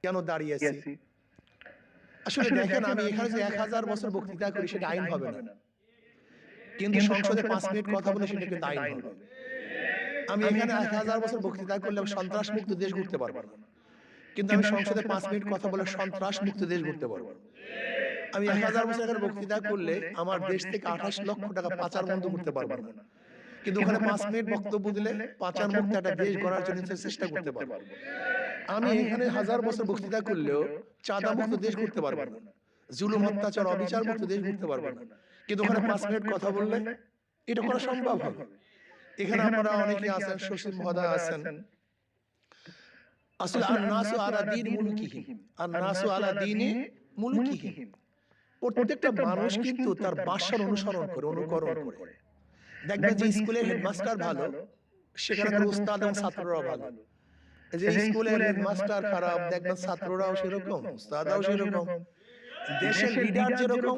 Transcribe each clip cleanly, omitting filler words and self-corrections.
কেন দাঁড়িয়েছি? আসলে দেখেন, আমি এখানে যে 1000 বছর বক্তৃতা করি সেটা আইন হবে না, কিন্তু সংসদে 5 মিনিট কথা বলে সেটা কিন্তু আইন হবে। আমি এখানে 1000 বছর বক্তৃতা করলে সন্ত্রাস মুক্ত দেশ গড়তে পারবো না, কিন্তু আমি সংসদে 5 মিনিট কথা বলে সন্ত্রাস মুক্ত দেশ গড়তে পারবো। আমি 1000 বছর এখানে বক্তৃতা করলে আমার দেশ থেকে 28 লক্ষ টাকা পাচার বন্ধ করতে পারবো না, কিন্তু ওখানে 5 মিনিট বক্তব্য দিলে পাচার মুক্ত একটা দেশ গড়ার জন্য চেষ্টা করতে পারবো। আমি এখানে 1000 বছর বক্তৃতা করলেও চাঁদা মুক্ত দেশ করতে পারবো না, জুলুম অত্যাচার অবিচার মুক্ত দেশ করতে পারবো না, কিন্তু ওখানে 5 মিনিট কথা বললে এটা করা সম্ভব হবে। এখানে আপনারা অনেকে আছেন, শশী মহোদয় আছেন। আসলে আন-নাসু আলা দীনি মুলুকিহিম, আন-নাসু আলা দীনি মুলুকিহিম। প্রত্যেকটা মানুষ কিন্তু তার বাদশার অনুসরণ করে, অনুকরণ করে। দেখবেন যে স্কুলের হেডমাস্টার ভালো, সেখানকার উস্তাদ এবং ছাত্ররাও ভালো। যে স্কুলের হেডমাস্টার খারাপ, দেখবেন ছাত্ররাও সেরকম, উস্তাদরাও সেরকম। দেশের লিডার যেরকম,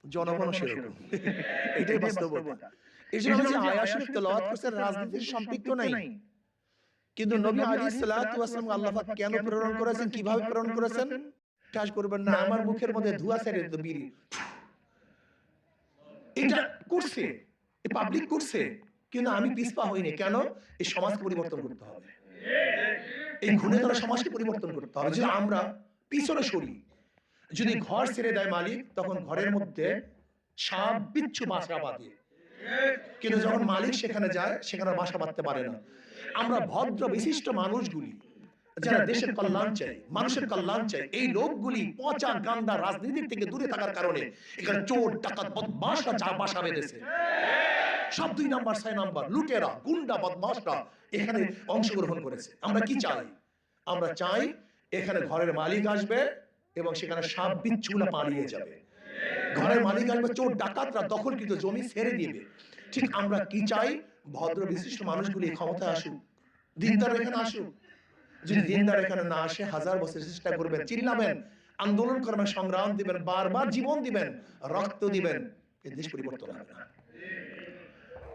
জনগণও সেরকম। এটাই বাস্তবতা। এই জন্য আমি যে আয়াত শরীফ তেলাওয়াত করছি রাজনীতির সম্পৃক্ত নাই, কিন্তু নবী আলাইহিস সালাতু ওয়াস সালাম আল্লাহ পাক কেন প্রেরণ করেছেন, কিভাবে প্রেরণ করেছেন কাজ করবেন না। আমার মুখের মধ্যে ধোঁয়া ছেড়ে দিত বিড়ি, এটা করছে এই পাবলিক করছে, কিন্তু আমি পিছপা হইনি। কেন? এই সমাজকে পরিবর্তন করতে হবে, এই ঘুরে ধরা সমাজকে পরিবর্তন করতে হবে। যদি আমরা পিছনে সরি, যদি ঘর ছেড়ে দেয় মালিক, তখন ঘরের মধ্যে সাপ বিচ্ছু বাসা বাঁধে, কিন্তু যখন মালিক সেখানে যায় সেখানে বাসা বাঁধতে পারে না। আমরা ভদ্র বিশিষ্ট মানুষগুলি যারা দেশের কল্যাণ চাই, মানুষের কল্যাণ চাই, এই লোকগুলি পচা গান্দা রাজনীতির থেকে দূরে থাকার কারণে এখানে চোর ডাকাত বদমাশরা যা বাসা বেঁধেছে, সব 2 নাম্বার 6 নাম্বার লুটেরা গুন্ডা বদমাশরা এখানে অংশগ্রহণ করেছে। আমরা কি চাই? আমরা চাই এখানে ঘরের মালিক আসবে এবং সেখানে সাপ বিচ্ছুগুলা পালিয়ে যাবে। ঘরের মালিক আসবে, চোর ডাকাতরা দখলকৃত জমি ছেড়ে দিবে। ঠিক আমরা কি চাই? ভদ্র বিশিষ্ট মানুষগুলি ক্ষমতায় আসুক, দিনদার এখানে আসুক। যদি দিনদার এখানে না আসে, 1000 বছর চেষ্টা করবেন, চিল্লাবেন, আন্দোলন করবেন, সংগ্রাম দিবেন, বারবার জীবন দিবেন, রক্ত দিবেন, এই দেশ পরিবর্তন হবে না।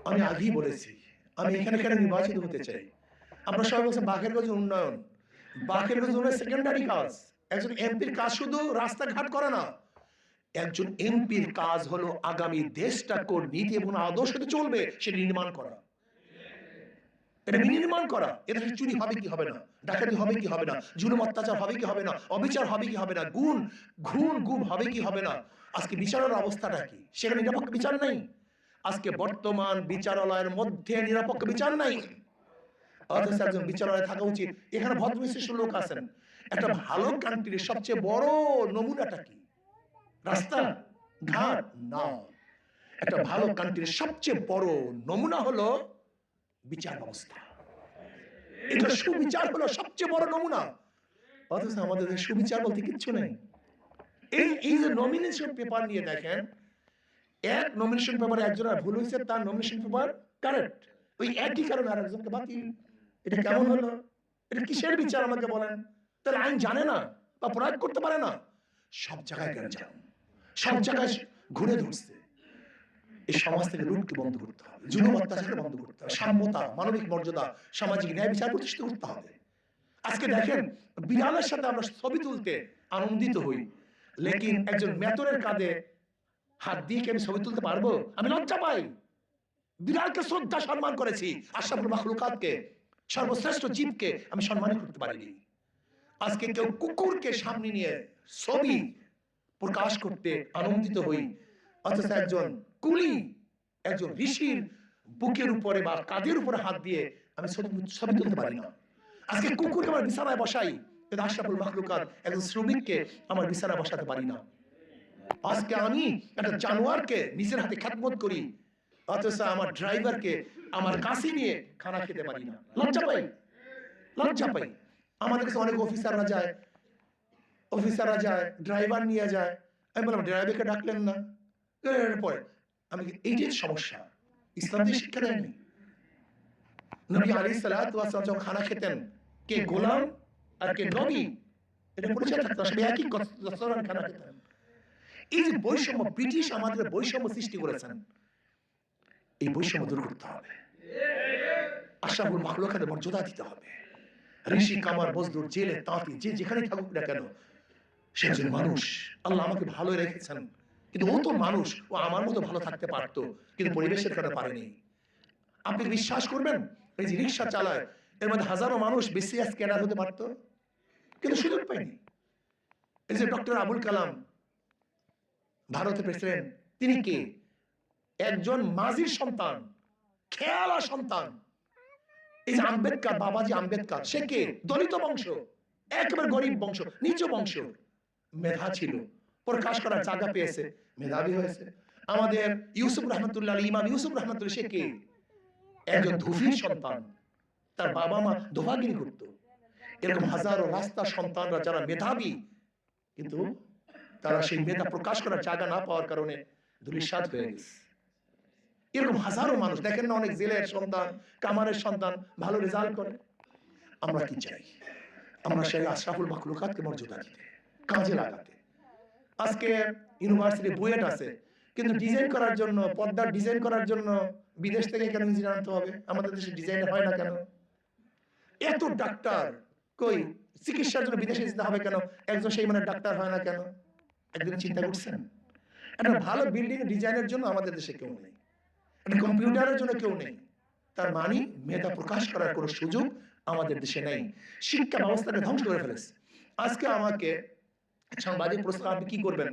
আমি আগেই বলেছি, আমি এখানে নির্বাচিত হতে চাই। আমরা সবাই বলছেন বাকেরগঞ্জ উন্নয়ন, বাকেরগঞ্জ উন্নয়ন সেকেন্ডারি কাজ। একজন এমপির কাজ শুধু রাস্তাঘাট করা না, একজন এমপির কাজ হলো আগামী দেশটা কোন নীতি এবং আদর্শে চলবে সেটা নির্মাণ করা, এটা নির্মাণ করা। এটা চুরি হবে কি হবে না, ডাকাতি হবে কি হবে না, জুলুম অত্যাচার হবে কি হবে না, অবিচার হবে কি হবে না, গুম হবে কি হবে না। আজকে বিচারের অবস্থাটা কি? সেখানে নিরপেক্ষ বিচার নাই। আজকে বর্তমান বিচারালয়ের মধ্যে নিরপেক্ষ বিচার নাই, অথচ একজন বিচারালয়ে থাকা উচিত। এখানে ভদ্র বিশিষ্ট লোক আছেন। একটা ভালো কান্ট্রির সবচেয়ে বড় নমুনাটা কি? রাস্তা ঘাট না, একটা ভালো কান্ট্রির সবচেয়ে বড় নমুনা হলো বিচার ব্যবস্থা। এটা সুবিচার হলো সবচেয়ে বড় নমুনা, অথচ আমাদের সুবিচার বলতে কিচ্ছু নেই। এই যে নমিনেশন পেপার নিয়ে দেখেন, এক নমিনেশন পেপারে একজনের ভুল হয়েছে, তার নমিনেশন পেপার কারেক্ট, ওই একই কারণে আরেকজনকে বাতিল। এটা কেমন হলো? এটা কিসের বিচার আমাকে বলেন? তাহলে আইন জানে না বা প্রয়োগ করতে পারে না। সব জায়গায় গ্যাঞ্জাম, সব জায়গায় ঘুরে ধরছে। এই সমাজ থেকে লুটকে বন্ধ করতে হবে, জুলুম অত্যাচার বন্ধ করতে হবে, সাম্যতা, মানবিক মর্যাদা, সামাজিক ন্যায় বিচার প্রতিষ্ঠিত করতে হবে। আজকে দেখেন, বিড়ালের সাথে আমরা ছবি তুলতে আনন্দিত হই, লেকিন একজন মেতরের কাঁধে হাত দিয়ে কি আমি ছবি তুলতে পারবো? আমি লজ্জা পাই। বিড়ালকে শ্রদ্ধা সম্মান করেছি, আশরাফুল মাখলুকাতকে, সর্বশ্রেষ্ঠ জীবকে আমি সম্মান করতে পারিনি। আজকে কেউ কুকুরকে সামনে নিয়ে ছবি প্রকাশ করতে আনন্দিত হই, অথচ একজন কুলি, একজন ঋষির বুকের উপরে বা কাঁধের উপরে হাত দিয়ে আমি ছবি তুলতে পারি না। আজকে কুকুরকে আমার বিছানায় বসাই, কিন্তু আশরাফুল মাখলুকাত একজন শ্রমিককে আমার বিছানায় বসাতে পারি না। আজকে আমি একটা জানোয়ারকে নিজের হাতে খেদমত করি, অথচ আমার ড্রাইভারকে আমার কাছে নিয়ে খানা খেতে পারি না। লজ্জা পাই, লজ্জা পাই। আমাদের কাছে অনেক অফিসাররা যায়, ড্রাইভার নিয়ে যায়। আমি বললাম, ড্রাইভারকে ডাকলেন না? পরে আমি, এইটাই সমস্যা। ইসলাম দিয়ে শিক্ষা দেয়নি। নবী আলাইহিস সালাতু ওয়াস সালাম যখন খানা খেতেন, কে গোলাম আর কে নবী, এটা পরিচয় থাকতো, সবাই একই রেস্টুরেন্টে খানা খেতেন। এই যে বৈষম্য, ব্রিটিশ আমাদের বৈষম্য সৃষ্টি করেছেন, এই বৈষম্য দূর করতে হবে। আশরাফুল মাখলুকাতের মর্যাদা দিতে হবে। ঋষি, কামার, মজদুর, জেলে, তাঁতি, যে যেখানে থাকুক না কেন, সে একজন মানুষ। আল্লাহ আমাকে ভালো রেখেছেন, কিন্তু ও তো মানুষ, ও আমার মতো ভালো থাকতে পারতো, কিন্তু পরিবেশের কারণে পারেনি। আপনি বিশ্বাস করবেন, এই যে রিক্সা চালায়, এর মধ্যে হাজারো মানুষ বিসিএস ক্যাডার হতে পারতো, কিন্তু সুযোগ পায়নি। এই যে ডক্টর আবুল কালাম, ভারতের প্রেসিডেন্ট, তিনি কে? একজন মাঝির সন্তান, খেয়ালা সন্তান। এই যে আম্বেদকর, বাবাজি আম্বেদকর, সে কে? দলিত বংশ, একেবারে গরিব বংশ, নিচু বংশ, মেধা ছিল, প্রকাশ করার জায়গা পেয়েছে, মেধাবী হয়েছে। আমাদের ইউসুফ রহমতুল্লাহ, ইমাম ইউসুফ রহমতুল্লাহ, সে কে? একজন ধুফির সন্তান, তার বাবা মা দোভাগিরি করতো। এরকম হাজারো রাস্তার সন্তানরা যারা মেধাবী, কিন্তু তারা সেই মেধা প্রকাশ করার জায়গা না পাওয়ার কারণে ধূলিসাৎ হয়ে গেছে। এরকম হাজারো মানুষ দেখেন না, অনেক জেলের সন্তান, কামারের সন্তান ভালো রেজাল্ট করে। আমরা কি চাই? আমরা সেই আশরাফুল মাখলুকাতকে মর্যাদা দিতে, কাজে লাগাতে। আজকে ইউনিভার্সিটি বুয়েট আছে, কিন্তু ডিজাইন করার জন্য, পর্দার ডিজাইন করার জন্য বিদেশ থেকে কেন ইঞ্জিনিয়ার আনতে হবে? আমাদের দেশে ডিজাইন হয় না কেন? এত ডাক্তার কই, চিকিৎসার জন্য বিদেশে যেতে হবে কেন? একজন সেই মানে ডাক্তার হয় না কেন? একদিন চিন্তা করছেন? একটা ভালো বিল্ডিং ডিজাইনের জন্য আমাদের দেশে কেউ নেই, একটা কম্পিউটারের জন্য কেউ নেই। তার মানে মেধা প্রকাশ করার কোনো সুযোগ আমাদের দেশে নেই। শিক্ষা ব্যবস্থাকে ধ্বংস করে ফেলেছে। আজকে আমাকে সাংবাদিক প্রশ্ন, আপনি কি করবেন?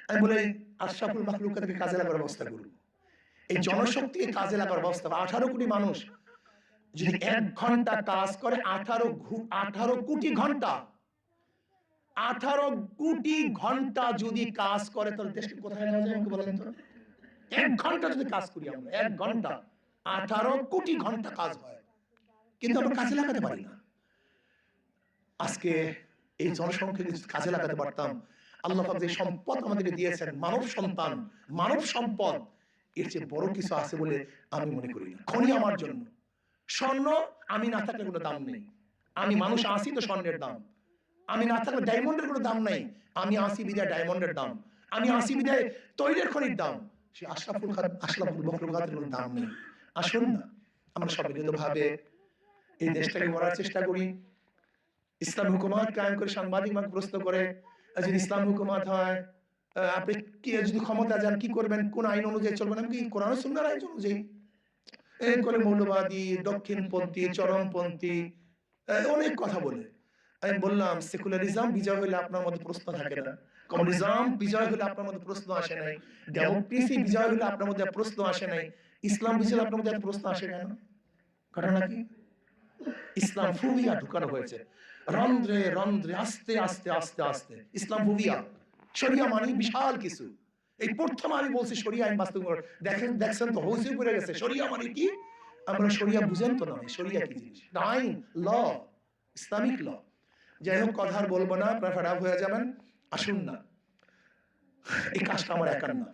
আমি বলি আশরাফুল মাখলুকাতকে কাজে লাগার ব্যবস্থা করব। এই জনশক্তিকে কাজে লাগার ব্যবস্থা। 18 কোটি মানুষ যদি 1 ঘন্টা কাজ করে, 18 কোটি ঘন্টা, 18 কোটি ঘন্টা যদি কাজ করে, তাহলে দেশকে কোথায় নেওয়া যায় আমাকে বলেন তো? 1 ঘন্টা যদি কাজ করি আমরা, 1 ঘন্টা 18 কোটি ঘন্টা কাজ হয়, কিন্তু আমরা কাজে লাগাতে পারি না। আজকে এই জনসংখ্যাকে যদি কাজে লাগাতে পারতাম, আল্লাহ পাক যে সম্পদ আমাদেরকে দিয়েছেন, মানব সন্তান, মানব সম্পদ, এর চেয়ে বড় কিছু আছে বলে আমি মনে করি না। খনি আমার জন্য, স্বর্ণ আমি না থাকলে কোনো দাম নেই। আমি মানুষ আসি তো স্বর্ণের দাম, আমি না থাকলে ডায়মন্ডের কোনো দাম নাই। আমি আসি বিদায় ডায়মন্ডের দাম, আমি আসি বিদায় তৈলের খনির দাম। সে আশরাফুল মাখলুকাতের কোনো দাম নেই। আসুন না আমরা সব মিলিতভাবে এই দেশটাকে গড়ার চেষ্টা করি। ইসলাম হুকুমত কায়েম করে, সাংবাদিক আমাকে প্রশ্ন করে, যদি ইসলাম হুকুমত হয়, আপনি কি যদি ক্ষমতা যান কি করবেন, কোন আইন অনুযায়ী চলবেন? আমি কি কোরআন ও সুন্নাহর আইন অনুযায়ী? এই করে মৌলবাদী, দক্ষিণপন্থী, চরমপন্থী অনেক কথা বলে। আমি বললাম, সেকুলারিজম বিজয় হলে আপনার মধ্যে প্রশ্ন থাকে না, কমিউনিজম বিজয় হলে আপনার মধ্যে প্রশ্ন আসে নাই, ডেমোক্রেসি বিজয় হলে আপনার মধ্যে প্রশ্ন আসে নাই, ইসলাম বিজয় আপনার মধ্যে প্রশ্ন আসে কেন? ঘটনা কি? ইসলাম ফুবিয়া ঢুকানো হয়েছে রন্ধ্রে রন্ধ্রে, আস্তে আস্তে আস্তে আস্তে। ইসলাম ফুবিয়া, শরিয়া মানে বিশাল কিছু। এই প্রথম আমি বলছি শরিয়া আইন বাস্তবায়ন। দেখছেন তো হইচই পড়ে গেছে, শরিয়া মানে কি? আমরা শরিয়া বুঝেন তো না, শরিয়া কি জিনিস? আইন, ল, ইসলামিক ল। যাই হোক, কথা আর বলবো না, আপনারা ফেড আপ হয়ে যাবেন। আসুন না, এই কাজটা আমার একার না।